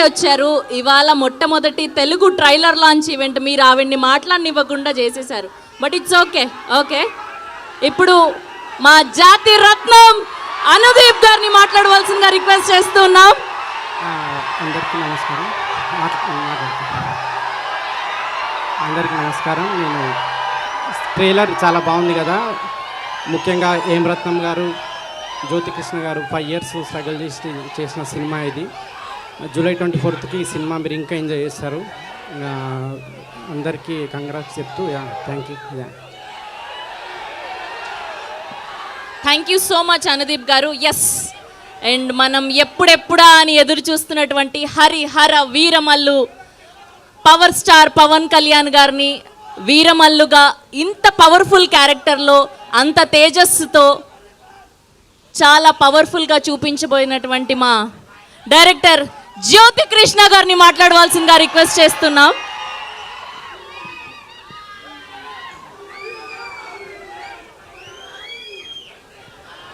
వచ్చారు. ఇవాళ మొట్టమొదటి తెలుగు ట్రైలర్ లాంచ్ ఈవెంట్ మీరు ఆవిడ్ని మాట్లాడనివ్వకుండా చేసేశారు. But it's okay. ఓకే, ఇప్పుడు మా జాతి రత్నం అనుదీప్ గారిని మాట్లాడవలసిందిగా రిక్వెస్ట్ చేస్తున్నాం. అందరికీ నమస్కారం. అందరికీ నమస్కారం. నేను ట్రైలర్ చాలా బాగుంది కదా. ముఖ్యంగా ఏం రత్నం గారు, జ్యోతికృష్ణ గారు 5 years స్ట్రగుల్ చేసిన సినిమా ఇది. July 24th ఈ సినిమా మీరు ఇంకా ఎంజాయ్ చేస్తారు. అందరికీ కంగ్రాట్స్ చెప్తూ thank you. Thank you so much Anudeep గారు. ఎస్, అండ్ మనం ఎప్పుడెప్పుడా అని ఎదురు చూస్తున్నటువంటి హరిహర వీరమల్లు పవర్ స్టార్ పవన్ కళ్యాణ్ గారిని వీరమల్లుగా ఇంత పవర్ఫుల్ క్యారెక్టర్లో అంత తేజస్సుతో చాలా పవర్ఫుల్గా చూపించబోయినటువంటి మా డైరెక్టర్ జ్యోతికృష్ణ గారిని మాట్లాడవలసిందిగా రిక్వెస్ట్ చేస్తున్నాం.